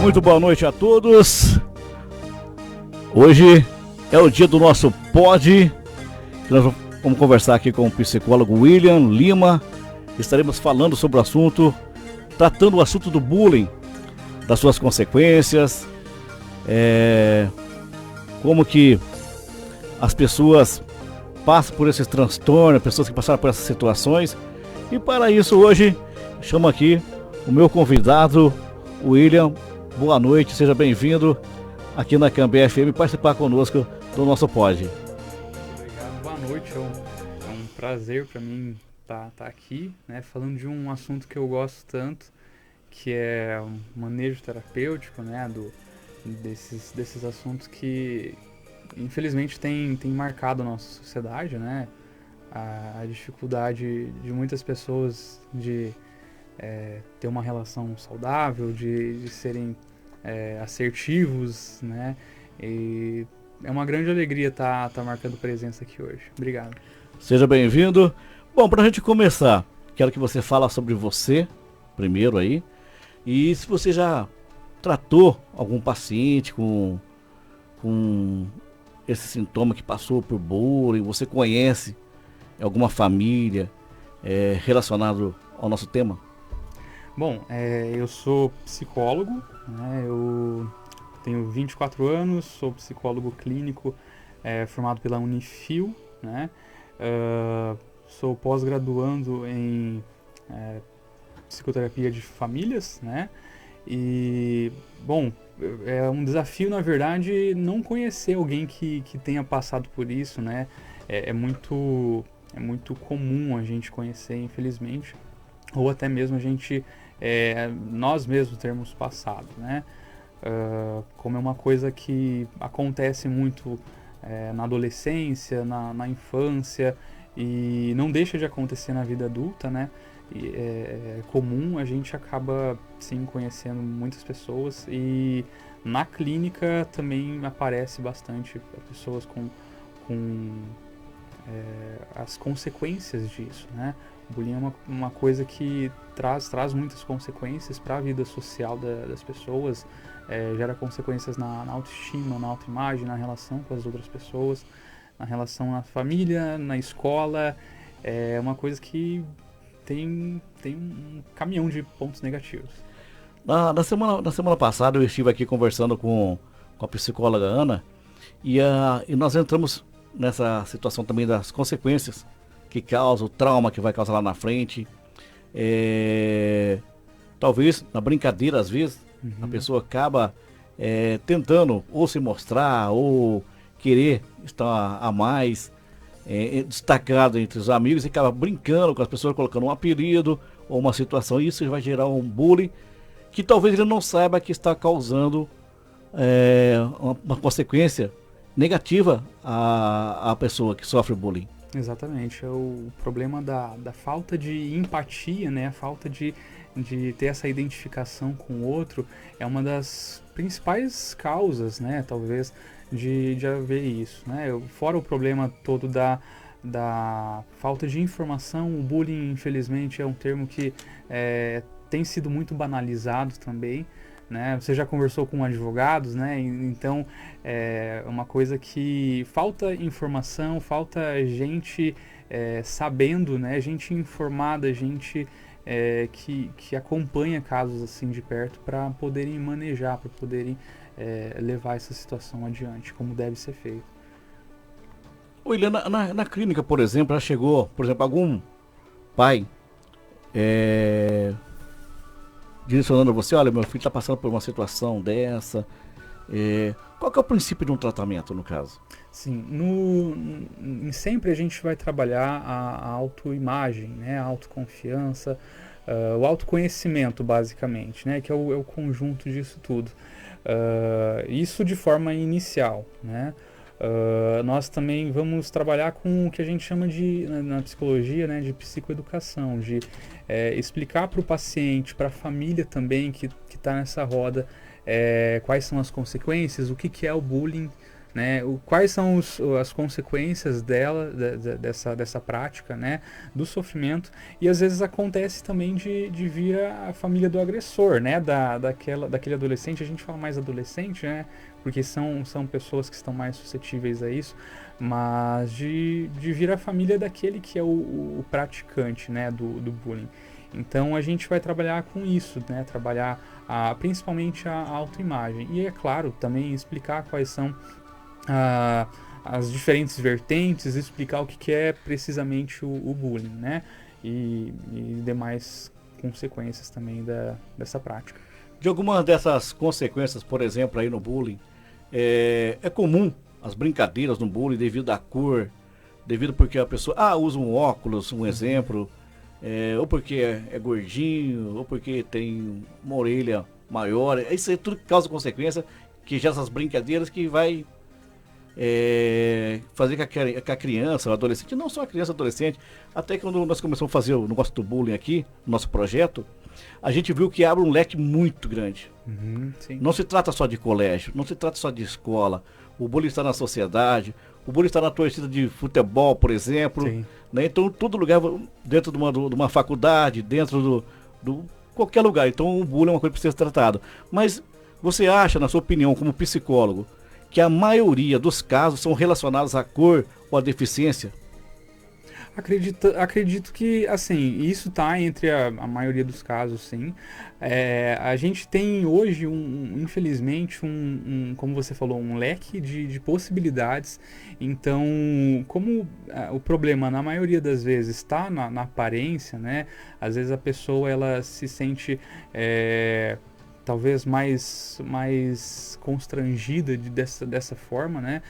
Muito boa noite a todos. Hoje é o dia do nosso pod. Nós vamos conversar aqui com o psicólogo William Lima. Estaremos falando sobre o assunto, tratando o assunto do bullying, das suas consequências, como que as pessoas passam por esses transtornos, pessoas que passaram por essas situações. E para isso hoje chamo aqui o meu convidado, William. Boa noite, seja bem-vindo aqui na Cambé FM participar conosco do nosso pod. Obrigado, boa noite. É um prazer para mim estar aqui, né, falando de um assunto que eu gosto tanto, que é o manejo terapêutico, né, desses assuntos que infelizmente tem marcado a nossa sociedade, né, a dificuldade de muitas pessoas de ter uma relação saudável, de serem assertivos, né, e é uma grande alegria estar marcando presença aqui hoje. Obrigado. Seja bem-vindo. Bom, para a gente começar, quero que você fale sobre você primeiro aí, e se você já tratou algum paciente com esse sintoma que passou por bullying, você conhece alguma família relacionado ao nosso tema? Bom, eu sou psicólogo, né, eu tenho 24 anos, sou psicólogo clínico formado pela Unifil, né, sou pós-graduando em psicoterapia de famílias, né, e, bom, é um desafio, na verdade, não conhecer alguém que tenha passado por isso, né, é muito comum a gente conhecer, infelizmente, ou até mesmo a gente, nós mesmos termos passado, né, como é uma coisa que acontece muito na adolescência, na infância, e não deixa de acontecer na vida adulta, né, e é comum, a gente acaba, sim, conhecendo muitas pessoas, e na clínica também aparece bastante pessoas com as consequências disso, né. O bullying é uma coisa que traz muitas consequências para a vida social das pessoas, gera consequências na autoestima, na autoimagem, na relação com as outras pessoas, na relação na família, na escola. É uma coisa que tem um caminhão de pontos negativos. Na semana passada eu estive aqui conversando com a psicóloga Ana e nós entramos nessa situação também das consequências que causa, o trauma que vai causar lá na frente. Talvez na brincadeira, às vezes, a pessoa acaba tentando ou se mostrar ou querer estar a mais destacado entre os amigos e acaba brincando com as pessoas, colocando um apelido ou uma situação. Isso vai gerar um bullying que talvez ele não saiba que está causando uma consequência negativa à pessoa que sofre bullying. Exatamente, é o problema da falta de empatia, né? A falta de ter essa identificação com o outro é uma das principais causas, né? Talvez de haver isso, né? Fora o problema todo da falta de informação, o bullying, infelizmente, é um termo que tem sido muito banalizado também, né? Você já conversou com advogados, né? Então é uma coisa que falta informação, falta gente sabendo, né? Gente informada, gente que acompanha casos assim de perto para poderem manejar, para poderem levar essa situação adiante, como deve ser feito. William, na clínica, por exemplo, já chegou, por exemplo, algum pai direcionando a você: olha, meu filho está passando por uma situação dessa. Qual que é o princípio de um tratamento, no caso? Sim, sempre a gente vai trabalhar a autoimagem, né, a autoconfiança, o autoconhecimento, basicamente, né, que é o conjunto disso tudo. Isso de forma inicial, né? Nós também vamos trabalhar com o que a gente chama na psicologia, né, de psicoeducação, de explicar para o paciente, para a família também que está nessa roda, quais são as consequências, o que é o bullying, né? Quais são as consequências dela, dessa prática, né? Do sofrimento. E às vezes acontece também de vir a família do agressor, né? Daquele adolescente, a gente fala mais adolescente, né? Porque são pessoas que estão mais suscetíveis a isso, mas de vir a família daquele que é o praticante, né? Do bullying. Então a gente vai trabalhar com isso, né? Trabalhar principalmente a autoimagem. E é claro, também explicar quais são as diferentes vertentes, explicar o que é precisamente o bullying, né? E demais consequências também dessa prática. De algumas dessas consequências, por exemplo, aí no bullying, é comum as brincadeiras no bullying devido à cor, devido porque a pessoa usa um óculos, um exemplo, ou porque é gordinho, ou porque tem uma orelha maior. Isso aí tudo causa consequência, que já essas brincadeiras que vai fazer com a criança, o adolescente, não só a criança, adolescente, até quando nós começamos a fazer o negócio do bullying aqui, no nosso projeto, a gente viu que abre um leque muito grande. Sim. Não se trata só de colégio, não se trata só de escola, o bullying está na sociedade, o bullying está na torcida de futebol, por exemplo, né? Então todo lugar, dentro de uma faculdade, dentro do qualquer lugar, então o bullying é uma coisa que precisa ser tratada. Mas você acha, na sua opinião, como psicólogo, que a maioria dos casos são relacionados à cor ou à deficiência? Acredito que, assim, isso está entre a maioria dos casos, sim. A gente tem hoje, infelizmente, como você falou, um leque de possibilidades. Então, como o problema, na maioria das vezes, está na aparência, né? Às vezes a pessoa, ela se sente talvez mais constrangida dessa forma, né?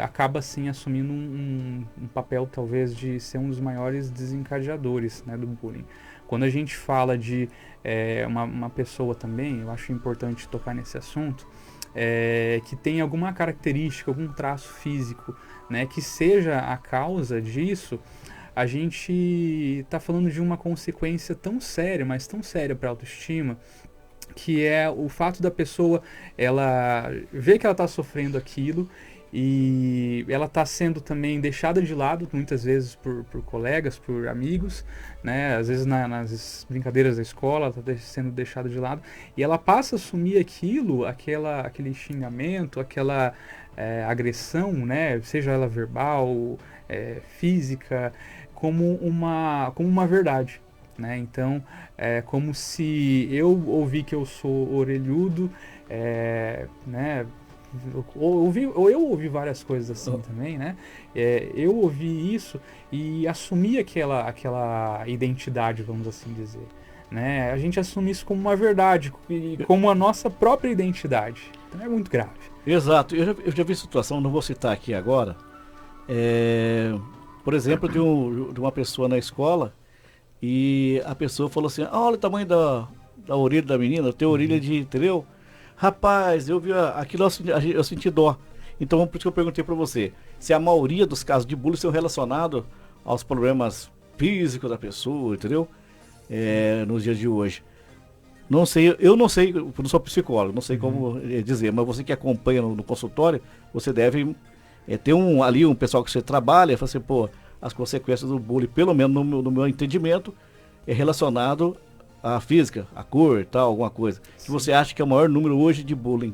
Acaba sim assumindo um papel talvez de ser um dos maiores desencadeadores, né, do bullying. Quando a gente fala de uma pessoa também, eu acho importante tocar nesse assunto, que tem alguma característica, algum traço físico, né, que seja a causa disso, a gente está falando de uma consequência tão séria, mas tão séria para a autoestima, que é o fato da pessoa ela ver que ela está sofrendo aquilo e ela está sendo também deixada de lado muitas vezes por colegas, por amigos, né? Às vezes nas brincadeiras da escola ela está sendo deixada de lado e ela passa a assumir aquilo, aquele xingamento, aquela agressão, né? Seja ela verbal, física, como uma verdade. Né? Então, é como se eu ouvir que eu sou orelhudo, né? Ou eu ouvi várias coisas assim também, né? Eu ouvi isso e assumi aquela identidade, vamos assim dizer. Né? A gente assume isso como uma verdade, como a nossa própria identidade. Então é muito grave. Exato. Eu já vi situação, não vou citar aqui agora, por exemplo, de uma pessoa na escola. E a pessoa falou assim, olha o tamanho da orelha da menina, tem orelha de, entendeu? Rapaz, eu vi aquilo, eu senti dó. Então, por isso que eu perguntei para você, se a maioria dos casos de bullying são relacionados aos problemas físicos da pessoa, entendeu? Nos dias de hoje. Não sei, eu não sei, eu não sou psicólogo, não sei como dizer, mas você que acompanha no consultório, você deve ter um pessoal que você trabalha, fala assim, pô, as consequências do bullying, pelo menos no meu entendimento, é relacionado à física, à cor e tal, alguma coisa. Sim. Que você acha que é o maior número hoje de bullying?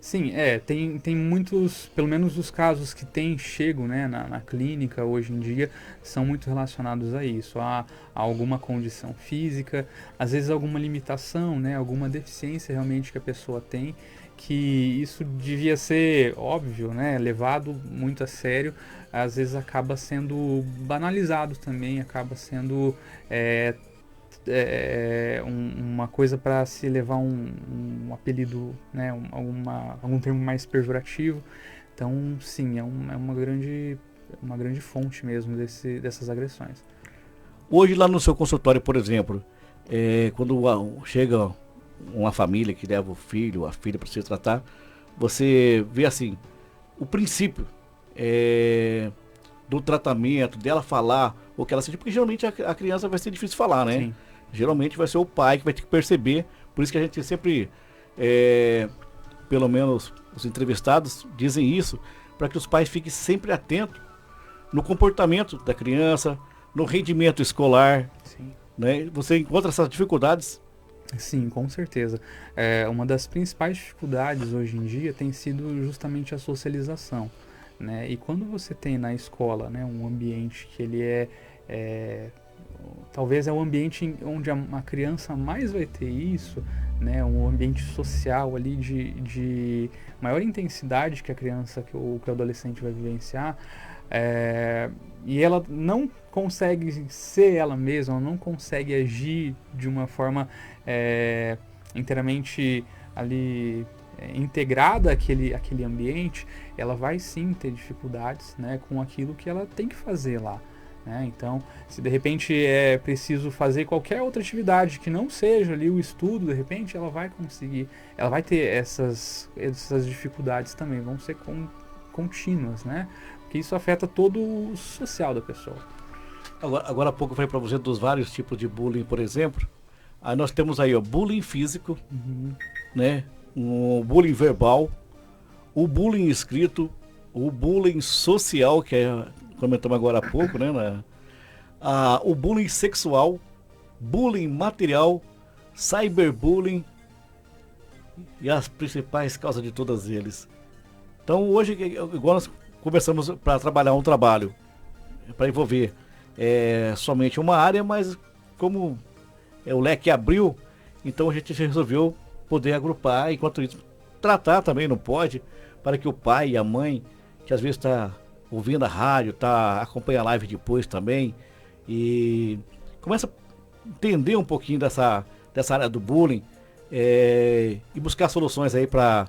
Sim, tem muitos, pelo menos os casos que chegam, né, na clínica hoje em dia, são muito relacionados a isso, a alguma condição física, às vezes alguma limitação, né, alguma deficiência realmente que a pessoa tem, que isso devia ser óbvio, né, levado muito a sério, às vezes acaba sendo banalizado também, acaba sendo uma coisa para se levar um apelido, né, algum termo mais pejorativo. Então, sim, é uma grande fonte mesmo dessas agressões. Hoje lá no seu consultório, por exemplo, quando chega uma família que leva o filho, a filha para se tratar, você vê assim, o princípio do tratamento, dela falar o que ela sente, porque geralmente a criança vai ser difícil falar, né? Sim. Geralmente vai ser o pai que vai ter que perceber, por isso que a gente sempre pelo menos os entrevistados dizem isso, para que os pais fiquem sempre atentos no comportamento da criança, no rendimento escolar. Sim. Né? Você encontra essas dificuldades? Sim, com certeza. Uma das principais dificuldades hoje em dia tem sido justamente a socialização, né? E quando você tem na escola, né, um ambiente que ele talvez é o ambiente onde a criança mais vai ter isso, né, um ambiente social ali de maior intensidade que a criança, que o adolescente vai vivenciar, e ela não consegue ser ela mesma, ela não consegue agir de uma forma inteiramente ali integrada àquele ambiente, ela vai sim ter dificuldades, né, com aquilo que ela tem que fazer lá. Né? Então, se de repente é preciso fazer qualquer outra atividade que não seja ali o estudo, de repente ela vai conseguir, ela vai ter essas dificuldades também, vão ser contínuas, né? Porque isso afeta todo o social da pessoa. Agora há pouco eu falei para você dos vários tipos de bullying, por exemplo. Aí nós temos aí o bullying físico, né? O bullying verbal, o bullying escrito, o bullying social, que comentamos agora há pouco, né? O bullying sexual, bullying material, cyberbullying e as principais causas de todas eles. Então hoje, igual nós começamos para trabalhar um trabalho, para envolver somente uma área, mas como o leque abriu, então a gente resolveu poder agrupar, enquanto isso, tratar também não pode, para que o pai e a mãe, que às vezes está ouvindo a rádio, acompanha a live depois também, e começa a entender um pouquinho dessa área do bullying, e buscar soluções aí para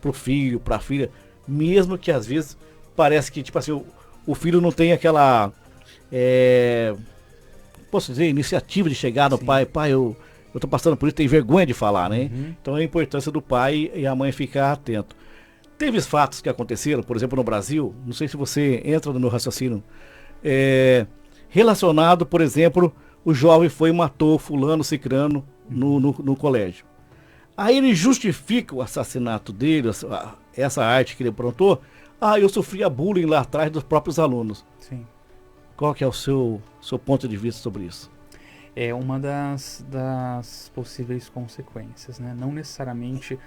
o filho, para a filha, mesmo que às vezes parece que tipo assim, o filho não tem aquela posso dizer, iniciativa de chegar no pai, eu tô passando por isso, tem vergonha de falar, né? Então é a importância do pai e a mãe ficar atento. Teve fatos que aconteceram, por exemplo, no Brasil, não sei se você entra no meu raciocínio, relacionado, por exemplo, o jovem foi e matou fulano, cicrano no colégio. Aí ele justifica o assassinato dele, essa arte que ele aprontou, eu sofria bullying lá atrás dos próprios alunos. Sim. Qual que é o seu ponto de vista sobre isso? É uma das possíveis consequências, né? Não necessariamente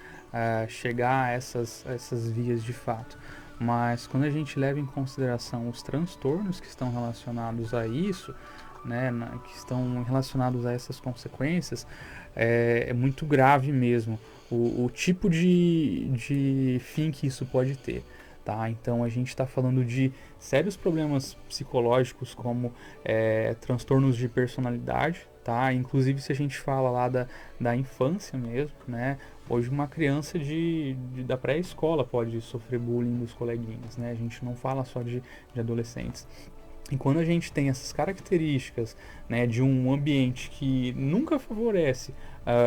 chegar a essas vias de fato, mas quando a gente leva em consideração os transtornos que estão relacionados a isso, né, que estão relacionados a essas consequências, é muito grave mesmo o tipo de fim que isso pode ter. Tá? Então a gente está falando de sérios problemas psicológicos como transtornos de personalidade, tá? Inclusive se a gente fala lá da infância mesmo, né? Hoje uma criança da pré-escola pode sofrer bullying dos coleguinhas, né? A gente não fala só de adolescentes. E quando a gente tem essas características, né, de um ambiente que nunca favorece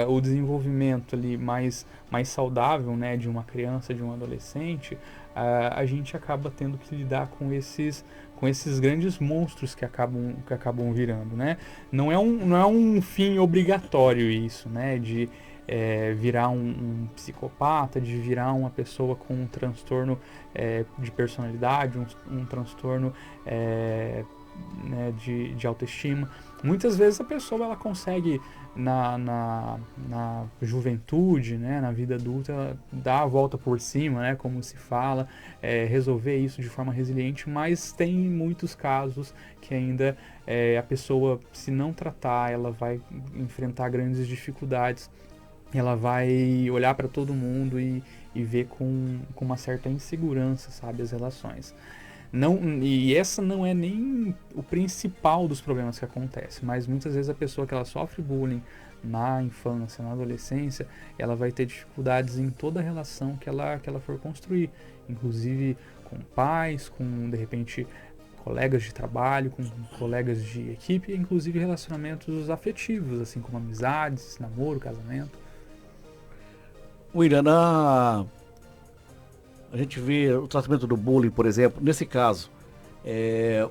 o desenvolvimento ali mais saudável, né, de uma criança, de um adolescente, a gente acaba tendo que lidar com esses grandes monstros que acabam virando, né? Não é um fim obrigatório isso, né, de virar um psicopata, de virar uma pessoa com um transtorno de personalidade, um transtorno né, de autoestima. Muitas vezes a pessoa ela consegue na juventude, né, na vida adulta, dar a volta por cima, né, como se fala, resolver isso de forma resiliente, mas tem muitos casos que ainda a pessoa, se não tratar, ela vai enfrentar grandes dificuldades. Ela vai olhar para todo mundo e ver com uma certa insegurança, sabe, as relações. E essa não é nem o principal dos problemas que acontece, mas muitas vezes a pessoa que ela sofre bullying na infância, na adolescência, ela vai ter dificuldades em toda a relação que ela for construir, inclusive com pais, com, de repente, colegas de trabalho, com colegas de equipe, inclusive relacionamentos afetivos, assim como amizades, namoro, casamento. William, a gente vê o tratamento do bullying, por exemplo, nesse caso,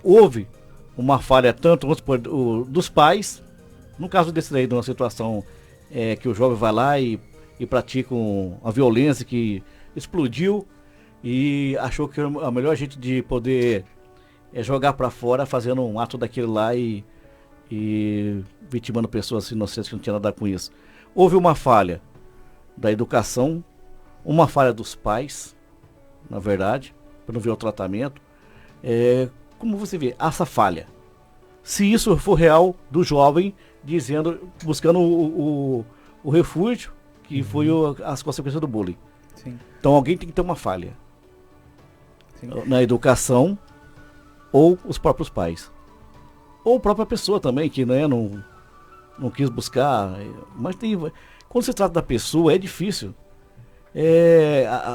houve uma falha tanto dos pais, no caso desse daí, de uma situação que o jovem vai lá e pratica uma violência que explodiu e achou que era a melhor jeito de poder jogar para fora, fazendo um ato daquele lá e vitimando pessoas inocentes que não tinham nada a ver com isso. Houve uma falha da educação, uma falha dos pais, na verdade, para não ver o tratamento. Como você vê, essa falha, se isso for real do jovem, buscando o refúgio, que foi as consequências do bullying. Sim. Então alguém tem que ter uma falha. Sim. Na educação, ou os próprios pais. Ou a própria pessoa também, que né, não quis buscar. Mas quando se trata da pessoa, é difícil.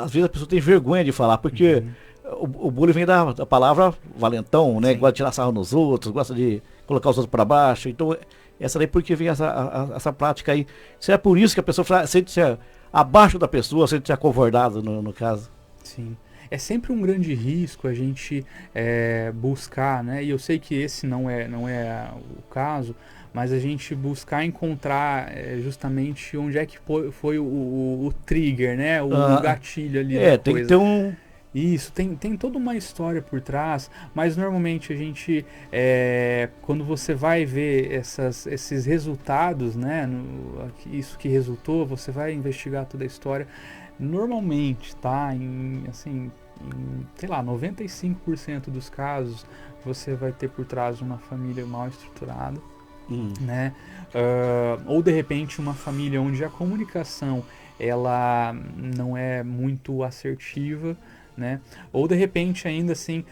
Às vezes a pessoa tem vergonha de falar, porque o bullying vem da palavra valentão, né? Gosta de tirar sarro nos outros, gosta de colocar os outros para baixo. Então, essa daí porque vem essa prática aí. Se é por isso que a pessoa sente-se abaixo da pessoa, sente-se acovardado no caso. Sim. É sempre um grande risco a gente buscar, né? E eu sei que esse não é o caso, mas a gente buscar encontrar justamente onde é que foi o trigger, né? O gatilho ali da tem coisa. Que ter um... Isso, tem toda uma história por trás, mas normalmente a gente, quando você vai ver esses resultados, né? Isso que resultou, você vai investigar toda a história. Normalmente, tá? Sei lá, 95% dos casos você vai ter por trás uma família mal estruturada, né? Ou de repente uma família onde a comunicação ela não é muito assertiva, né? Ou de repente ainda assim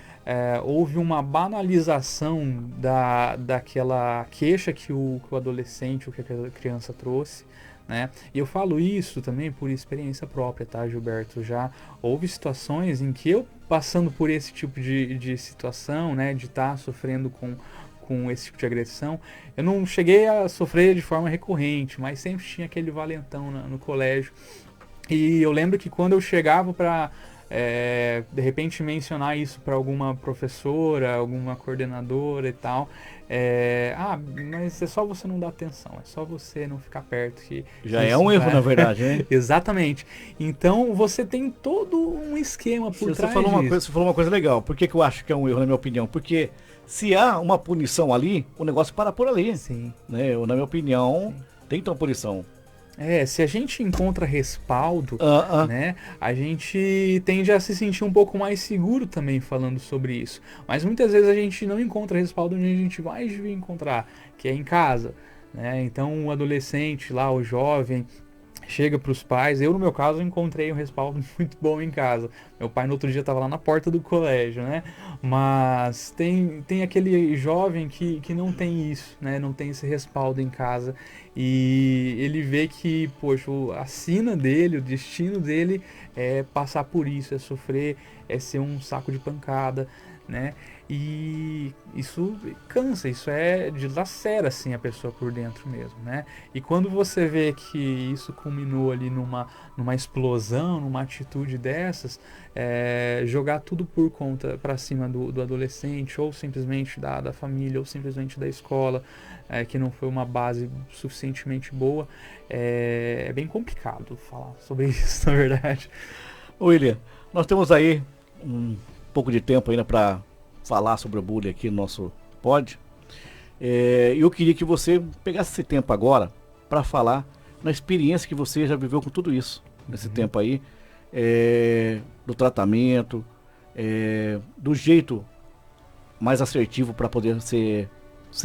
houve uma banalização daquela queixa que o adolescente ou que a criança trouxe, né? E eu falo isso também por experiência própria, tá, Gilberto? Já houve situações em que eu, passando por esse tipo de situação, né, de estar sofrendo com esse tipo de agressão, eu não cheguei a sofrer de forma recorrente, mas sempre tinha aquele valentão no colégio. E eu lembro que quando eu chegava para de repente mencionar isso para alguma professora, alguma coordenadora e tal, mas é só você não dar atenção, é só você não ficar perto que já é um erro, na verdade, né? Exatamente. Então você tem todo um esquema por trás disso. Você falou uma coisa legal. Por que eu acho que é um erro, na minha opinião? Porque se há uma punição ali, o negócio para por ali. Sim. Né? Na minha opinião, tem que ter uma punição. Se a gente encontra respaldo, né, a gente tende a se sentir um pouco mais seguro também falando sobre isso. Mas muitas vezes a gente não encontra respaldo onde a gente mais devia encontrar, que é em casa, né? Então o adolescente lá, o jovem, chega para os pais. Eu, no meu caso, encontrei um respaldo muito bom em casa. Meu pai no outro dia estava lá na porta do colégio, né? Mas tem aquele jovem que não tem isso, né? Não tem esse respaldo em casa. E ele vê que, poxa, a sina dele, o destino dele é passar por isso, é sofrer, é ser um saco de pancada, né? E isso cansa, isso dilacera assim a pessoa por dentro mesmo, né? E quando você vê que isso culminou ali numa explosão, numa atitude dessas, jogar tudo por conta para cima do adolescente, ou simplesmente da família, ou simplesmente da escola, que não foi uma base suficientemente boa, é bem complicado falar sobre isso, na verdade. William, nós temos aí um pouco de tempo ainda para falar sobre o bullying aqui no nosso pod. Eu queria que você pegasse esse tempo agora para falar na experiência que você já viveu com tudo isso, nesse tempo aí, do tratamento, do jeito mais assertivo para poder ser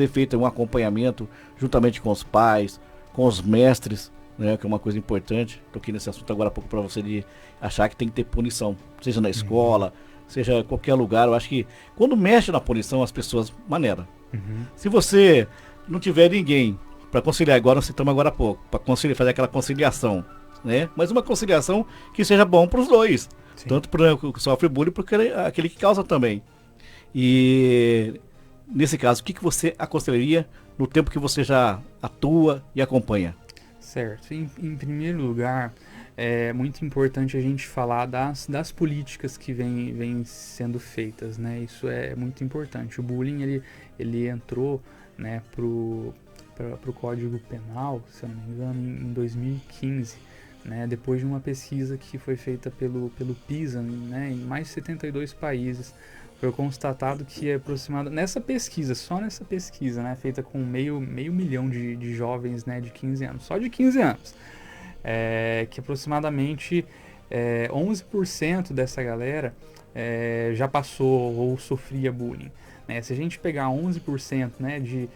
feito um acompanhamento juntamente com os pais, com os mestres, né, que é uma coisa importante. Toquei nesse assunto agora há pouco para você de achar que tem que ter punição, seja na escola, seja em qualquer lugar. Eu acho que quando mexe na punição, as pessoas maneiram. Se você não tiver ninguém para conciliar, agora nós citamos agora há pouco, para fazer aquela conciliação, né? Mas uma conciliação que seja bom para os dois. Sim. Tanto para o que sofre bullying, porque aquele que causa também. E nesse caso, o que você aconselharia no tempo que você já atua e acompanha? Certo. Em primeiro lugar, é muito importante a gente falar das políticas que vêm sendo feitas, né? Isso é muito importante. O bullying, ele entrou, né, pro Código Penal, se eu não me engano, em 2015, né, depois de uma pesquisa que foi feita pelo PISA, né, em mais de 72 países. Foi constatado que aproximadamente, nessa pesquisa, só nessa pesquisa, né, feita com meio milhão de jovens, né, de 15 anos, só de 15 anos, que aproximadamente 11% dessa galera já passou ou sofria bullying. Né? Se a gente pegar 11%, né, de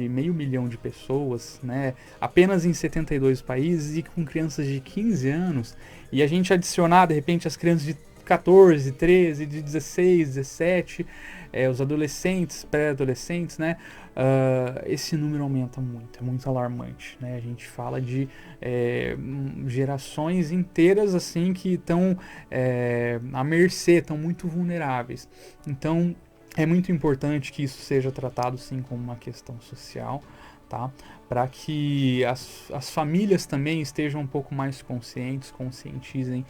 meio milhão de pessoas, né, apenas em 72 países e com crianças de 15 anos, e a gente adicionar de repente as crianças de 14, 13, de 16, 17, os adolescentes, pré-adolescentes, né, esse número aumenta muito, é muito alarmante, né? A gente fala de gerações inteiras assim que estão à mercê, estão muito vulneráveis. Então é muito importante que isso seja tratado sim como uma questão social, tá? Para que as famílias também estejam um pouco mais conscientes, conscientizem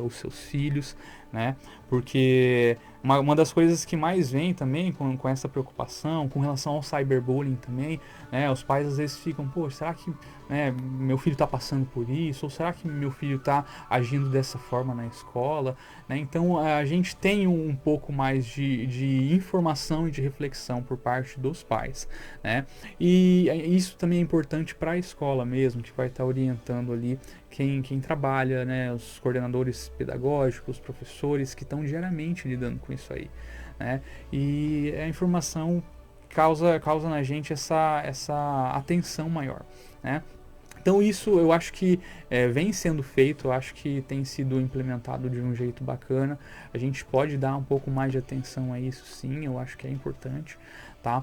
os seus filhos, né? Porque uma das coisas que mais vem também com essa preocupação, com relação ao cyberbullying também, né? Os pais às vezes ficam, pô, será que meu filho está passando por isso? Ou será que meu filho está agindo dessa forma na escola? Né? Então a gente tem um pouco mais de informação e de reflexão por parte dos pais, né? E isso também é importante para a escola mesmo, que vai estar orientando ali quem trabalha, né, os coordenadores pedagógicos, os professores que estão diariamente lidando com isso aí, né? E a informação causa na gente essa atenção maior, né? Então isso eu acho que vem sendo feito, eu acho que tem sido implementado de um jeito bacana. A gente pode dar um pouco mais de atenção a isso sim, eu acho que é importante, tá?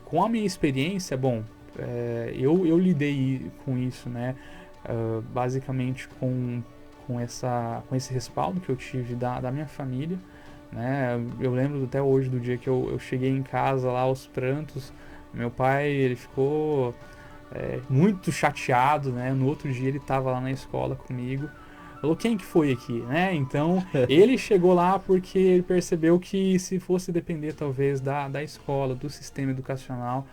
Com a minha experiência, bom, eu lidei com isso, né? Basicamente com esse respaldo que eu tive da minha família, né? Eu lembro até hoje do dia que eu cheguei em casa lá aos prantos. Meu pai, ele ficou muito chateado, né? No outro dia ele estava lá na escola comigo. Falou, quem que foi aqui, né? Então, ele chegou lá porque ele percebeu que se fosse depender talvez da escola, do sistema educacional,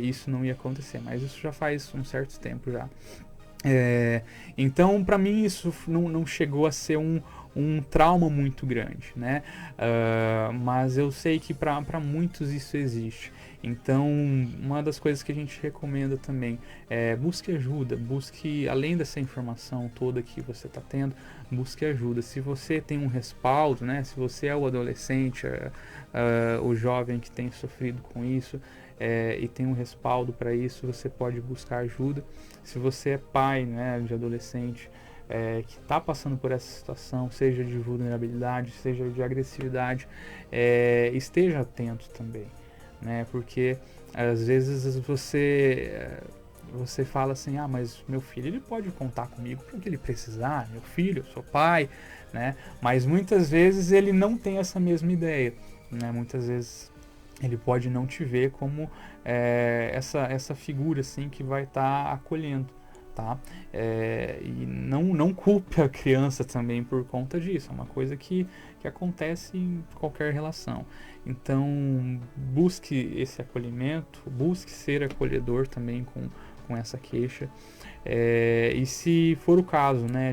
isso não ia acontecer. Mas isso já faz um certo tempo já. Então, para mim, isso não chegou a ser um trauma muito grande, né? Mas eu sei que para muitos isso existe. Então, uma das coisas que a gente recomenda também é busque ajuda, busque, além dessa informação toda que você está tendo, busque ajuda. Se você tem um respaldo, né? Se você é o adolescente, o jovem que tem sofrido com isso, e tem um respaldo para isso, você pode buscar ajuda. Se você é pai, né, de adolescente que está passando por essa situação, seja de vulnerabilidade, seja de agressividade, esteja atento também, né, porque às vezes você fala assim, mas meu filho ele pode contar comigo para o que ele precisar, meu filho, eu sou pai, né, mas muitas vezes ele não tem essa mesma ideia, né, muitas vezes ele pode não te ver como essa figura assim que vai estar acolhendo, tá? E não culpe a criança também por conta disso, é uma coisa que acontece em qualquer relação. Então busque esse acolhimento, busque ser acolhedor também com essa queixa, e se for o caso, né,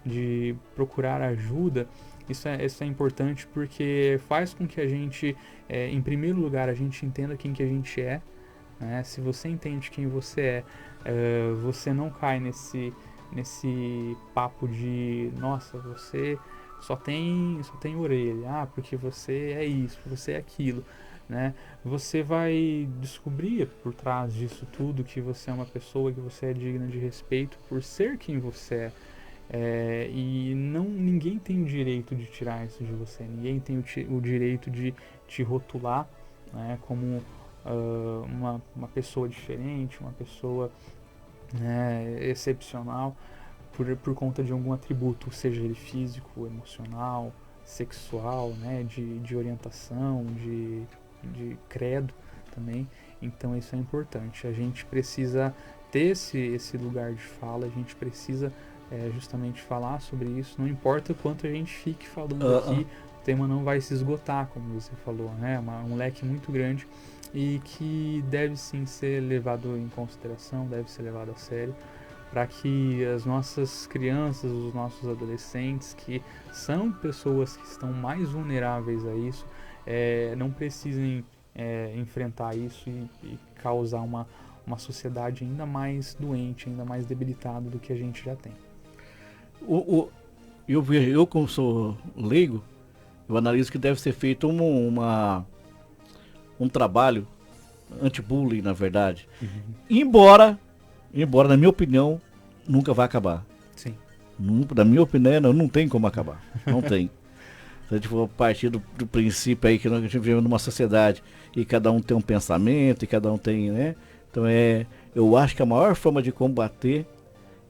de procurar ajuda, isso é importante porque faz com que a gente, em primeiro lugar, a gente entenda quem que a gente é, né? Se você entende quem você você não cai nesse papo de, nossa, você só tem orelha, porque você é isso, você é aquilo, né? Você vai descobrir por trás disso tudo que você é uma pessoa, que você é digna de respeito por ser quem você é. E ninguém tem o direito de tirar isso de você, ninguém tem o direito de te rotular, né, como uma pessoa diferente, uma pessoa, né, excepcional por conta de algum atributo, seja ele físico, emocional, sexual, né, de orientação, de credo também. Então isso é importante, a gente precisa ter esse lugar de fala, a gente precisa justamente falar sobre isso, não importa o quanto a gente fique falando aqui, o tema não vai se esgotar, como você falou, né? Um leque muito grande e que deve sim ser levado em consideração, deve ser levado a sério, para que as nossas crianças, os nossos adolescentes, que são pessoas que estão mais vulneráveis a isso, não precisem enfrentar isso e causar uma sociedade ainda mais doente, ainda mais debilitada do que a gente já tem. Eu como sou leigo, eu analiso que deve ser feito um trabalho anti-bullying, na verdade. Embora, na minha opinião, nunca vai acabar. Sim. Na minha opinião, não tem como acabar. Não tem. Se a gente for partir do princípio aí que a gente vive numa sociedade e cada um tem um pensamento e cada um tem, né? Então eu acho que a maior forma de combater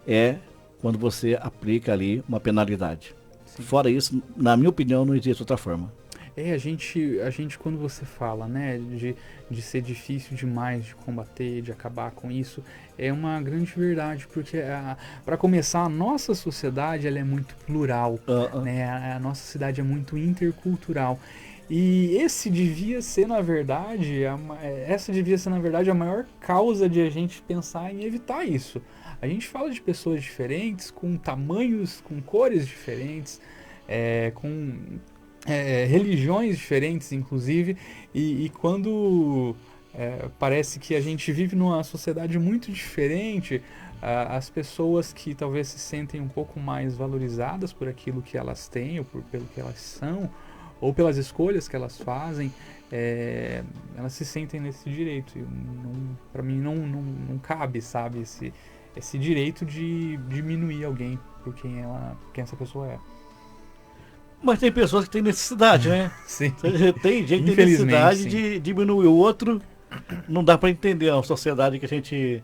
é quando você aplica ali uma penalidade. Sim. Fora isso, na minha opinião, não existe outra forma. A gente quando você fala, né, de ser difícil demais de combater, de acabar com isso, é uma grande verdade, porque para começar, a nossa sociedade ela é muito plural, né, a nossa cidade é muito intercultural. E essa devia ser, na verdade, a maior causa de a gente pensar em evitar isso. A gente fala de pessoas diferentes, com tamanhos, com cores diferentes, com religiões diferentes, inclusive, e quando parece que a gente vive numa sociedade muito diferente, as pessoas que talvez se sentem um pouco mais valorizadas por aquilo que elas têm, ou pelo que elas são, ou pelas escolhas que elas fazem, elas se sentem nesse direito. Para mim não cabe, sabe, esse direito de diminuir alguém por quem essa pessoa é. Mas tem pessoas que têm necessidade, né? Sim. Tem gente que tem necessidade de diminuir o outro. Não dá para entender a sociedade que a gente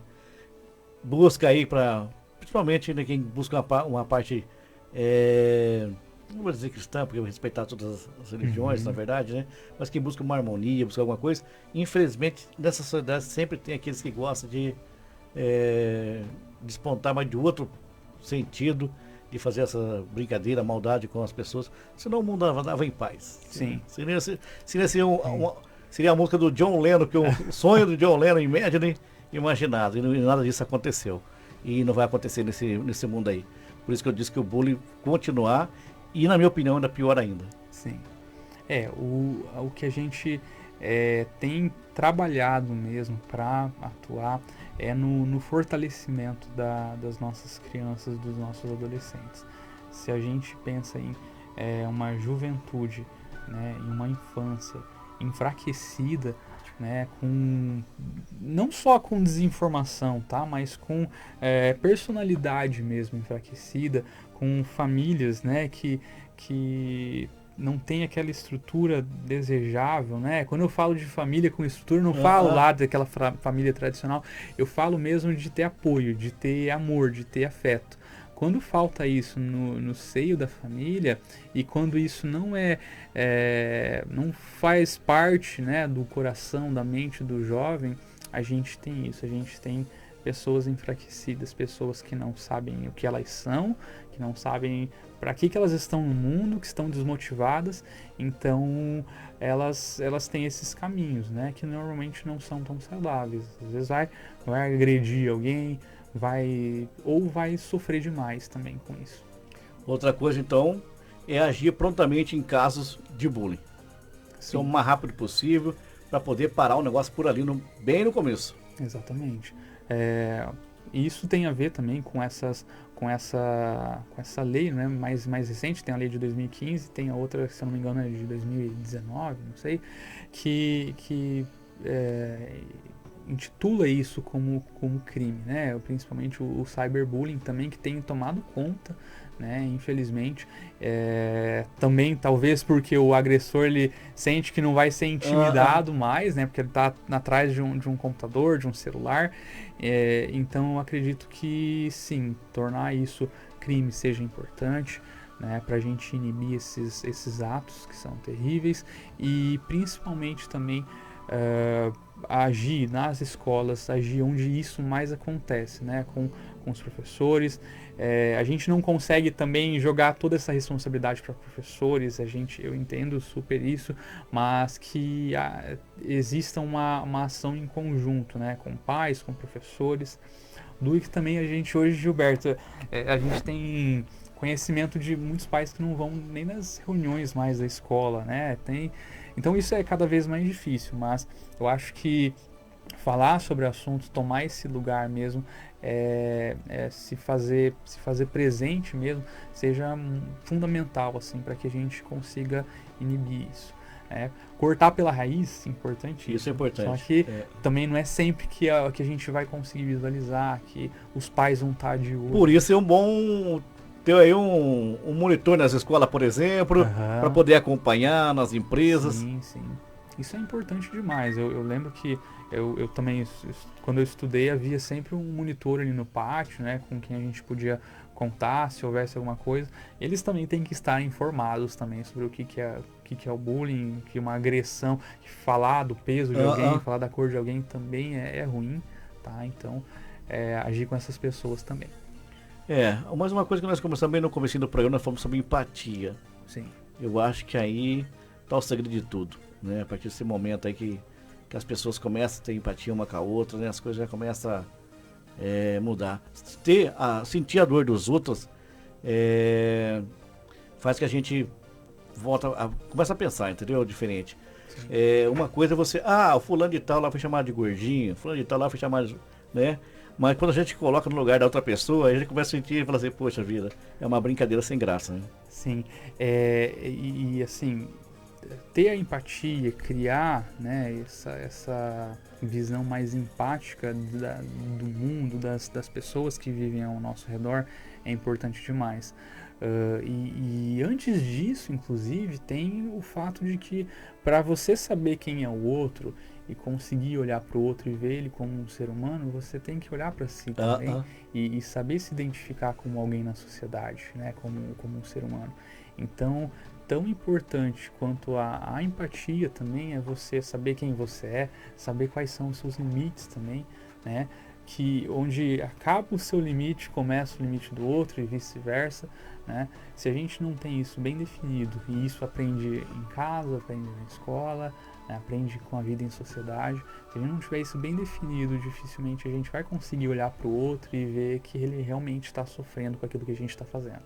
busca aí para, principalmente quem busca uma parte, não vou dizer cristã, porque eu respeitar todas as religiões, na verdade, né? Mas quem busca uma harmonia, busca alguma coisa. Infelizmente, nessa sociedade sempre tem aqueles que gostam de despontar mais de outro sentido, de fazer essa brincadeira, maldade com as pessoas, senão o mundo andava em paz. Sim. Seria a música do John Lennon, que o sonho do John Lennon, Imagine, imaginado, e nada disso aconteceu. E não vai acontecer nesse mundo aí. Por isso que eu disse que o bullying continuar, e na minha opinião ainda pior ainda. Sim. O que a gente tem trabalhado mesmo para atuar no fortalecimento das nossas crianças, dos nossos adolescentes. Se a gente pensa em uma juventude, né, em uma infância enfraquecida, né, não só com desinformação, tá, mas com personalidade mesmo enfraquecida, com famílias, né, que não tem aquela estrutura desejável, né? Quando eu falo de família com estrutura, eu não falo lá daquela família tradicional, eu falo mesmo de ter apoio, de ter amor, de ter afeto. Quando falta isso no seio da família, e quando isso não não faz parte, né, do coração, da mente do jovem, a gente tem isso, a gente tem pessoas enfraquecidas, pessoas que não sabem o que elas são, que não sabem para que elas estão no mundo, que estão desmotivadas, então elas têm esses caminhos, né, que normalmente não são tão saudáveis. Às vezes vai agredir alguém, vai sofrer demais também com isso. Outra coisa, então, é agir prontamente em casos de bullying. Ser o mais rápido possível para poder parar o negócio por ali, bem no começo. Exatamente. Isso tem a ver também com essa lei, né, mais recente. Tem a lei de 2015, tem a outra, se eu não me engano, é de 2019, não sei, que intitula isso como crime, né? Principalmente o cyberbullying também, que tem tomado conta, né? Infelizmente, também talvez porque o agressor ele sente que não vai ser intimidado mais, né? Porque ele está atrás de um computador, de um celular. Então eu acredito que sim, tornar isso crime seja importante, né? Para a gente inibir esses atos que são terríveis, e principalmente também agir nas escolas, agir onde isso mais acontece, né? Com os professores. A gente não consegue também jogar toda essa responsabilidade para professores, eu entendo super isso, mas que exista uma ação em conjunto, né? Com pais, com professores, e que também a gente hoje, Gilberto, a gente tem conhecimento de muitos pais que não vão nem nas reuniões mais da escola, né? Então isso é cada vez mais difícil, mas eu acho que falar sobre assuntos, tomar esse lugar mesmo, se fazer presente mesmo, seja fundamental assim para que a gente consiga inibir isso. Cortar pela raiz, importante. Isso é importante. Só que também não é sempre que a gente vai conseguir visualizar, que os pais vão estar de olho. Por isso é um bom ter aí um monitor nas escolas, por exemplo, para poder acompanhar nas empresas. Sim, sim. Isso é importante demais. Eu lembro que eu também, quando eu estudei, havia sempre um monitor ali no pátio, né, com quem a gente podia contar se houvesse alguma coisa. Eles também têm que estar informados também sobre o que é o bullying, que uma agressão, que falar do peso de alguém, falar da cor de alguém também é ruim, tá? Então, agir com essas pessoas também. Mais uma coisa que nós começamos bem no começo do programa, nós falamos sobre empatia. Sim. Eu acho que aí tá o segredo de tudo, né? A partir desse momento aí que as pessoas começam a ter empatia uma com a outra, né? As coisas já começam a mudar. Sentir a dor dos outros faz que a gente começa a pensar, entendeu? Diferente. Uma coisa é você, o fulano de tal lá foi chamado de gordinho, fulano de tal lá foi chamado de, né? Mas quando a gente coloca no lugar da outra pessoa, a gente começa a sentir e fala assim, poxa vida, é uma brincadeira sem graça, né? Sim, e assim, ter a empatia, criar, né, essa visão mais empática do mundo, das pessoas que vivem ao nosso redor, é importante demais. E antes disso, inclusive, tem o fato de que para você saber quem é o outro e conseguir olhar para o outro e ver ele como um ser humano, você tem que olhar para si também e saber se identificar como alguém na sociedade, né, como um ser humano. Então, tão importante quanto a empatia também é você saber quem você é, saber quais são os seus limites também, né? Que onde acaba o seu limite, começa o limite do outro e vice-versa, né? Se a gente não tem isso bem definido, e isso aprende em casa, aprende na escola, né? Aprende com a vida em sociedade, se a gente não tiver isso bem definido, dificilmente a gente vai conseguir olhar para o outro e ver que ele realmente está sofrendo com aquilo que a gente está fazendo.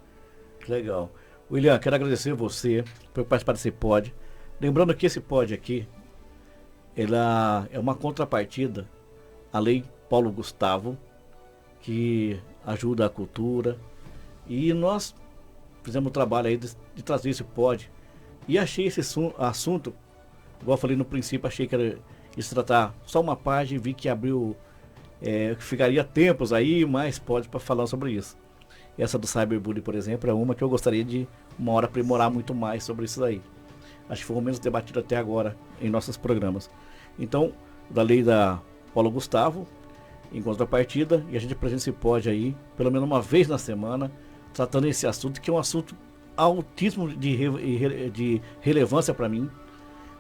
Legal. William, quero agradecer você por participar desse pod. Lembrando que esse pod aqui, ela é uma contrapartida à Lei Paulo Gustavo, que ajuda a cultura. E nós fizemos o trabalho aí de trazer esse pod. E achei esse assunto, igual eu falei no princípio, achei que era se tratar só uma página e vi que abriu, que ficaria tempos aí, mais pod para falar sobre isso. Essa do cyberbullying, por exemplo, é uma que eu gostaria de uma hora aprimorar muito mais sobre isso daí. Acho que foi o menos debatido até agora em nossos programas. Então, da lei da Paulo Gustavo, em contrapartida, e a gente apresenta esse pod aí, pelo menos uma vez na semana, tratando esse assunto, que é um assunto altíssimo de relevância para mim.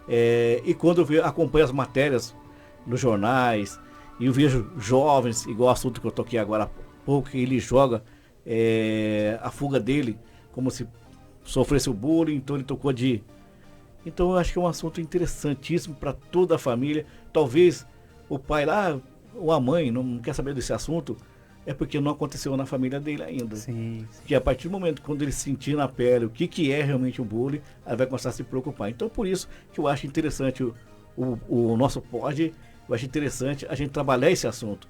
E quando eu acompanho as matérias nos jornais, e eu vejo jovens, igual o assunto que eu toquei agora há pouco, que ele joga a fuga dele como se sofresse o bullying, então ele tocou de... Então eu acho que é um assunto interessantíssimo para toda a família. Talvez o pai lá, ou a mãe não quer saber desse assunto, é porque não aconteceu na família dele ainda. Sim. Que a partir do momento quando ele sentir na pele o que é realmente o bullying, aí vai começar a se preocupar. Então por isso que eu acho interessante o nosso pod, eu acho interessante a gente trabalhar esse assunto,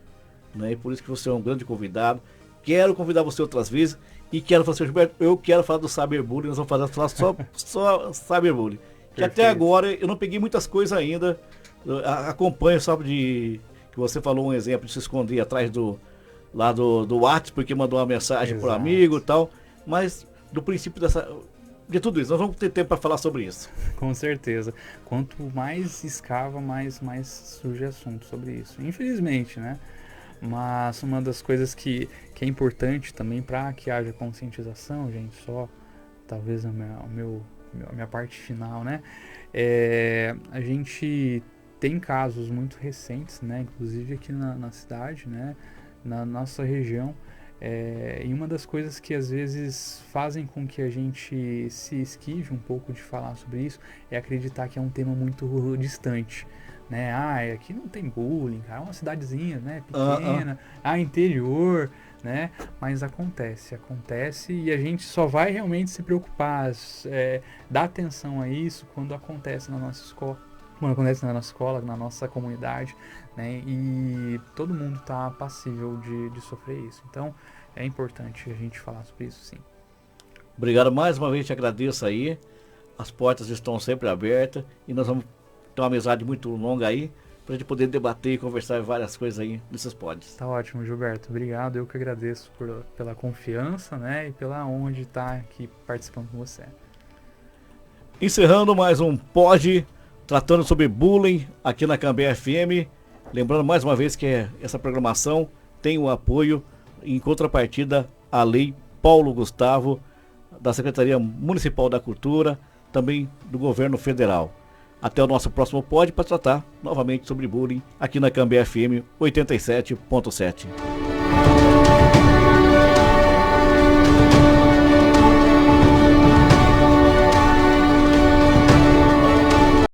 né? E por isso que você é um grande convidado. Quero convidar você outras vezes e quero falar assim, Gilberto, eu quero falar do cyberbullying, nós vamos falar só cyberbullying. Que até agora eu não peguei muitas coisas ainda. Acompanho, sabe, que você falou um exemplo de se esconder atrás do WhatsApp porque mandou uma mensagem pro amigo e tal. Mas do princípio de tudo isso, nós vamos ter tempo para falar sobre isso. Com certeza. Quanto mais escava, mais surge assunto sobre isso. Infelizmente, né? Mas uma das coisas que é importante também para que haja conscientização, gente, só talvez a minha parte final, né? A gente tem casos muito recentes, né? Inclusive aqui na cidade, né? Na nossa região. E uma das coisas que às vezes fazem com que a gente se esquive um pouco de falar sobre isso é acreditar que é um tema muito distante, né? Ah, aqui não tem bullying, cara, é uma cidadezinha, né? Pequena, interior, né? Mas acontece e a gente só vai realmente se preocupar, dar atenção a isso quando acontece na nossa escola. Quando acontece na nossa escola, na nossa comunidade, né? E todo mundo está passível de sofrer isso. Então, é importante a gente falar sobre isso, sim. Obrigado mais uma vez, te agradeço aí. As portas estão sempre abertas e nós vamos ter uma amizade muito longa aí, para a gente poder debater e conversar várias coisas aí nesses pods. Tá ótimo, Gilberto. Obrigado. Eu que agradeço pela confiança, né? E pela honra de estar aqui participando com você. Encerrando mais um pod tratando sobre bullying aqui na Cambé FM. Lembrando mais uma vez que essa programação tem o apoio, em contrapartida, a Lei Paulo Gustavo, da Secretaria Municipal da Cultura, também do Governo Federal. Até o nosso próximo pod para tratar novamente sobre bullying aqui na Cambé FM 87.7.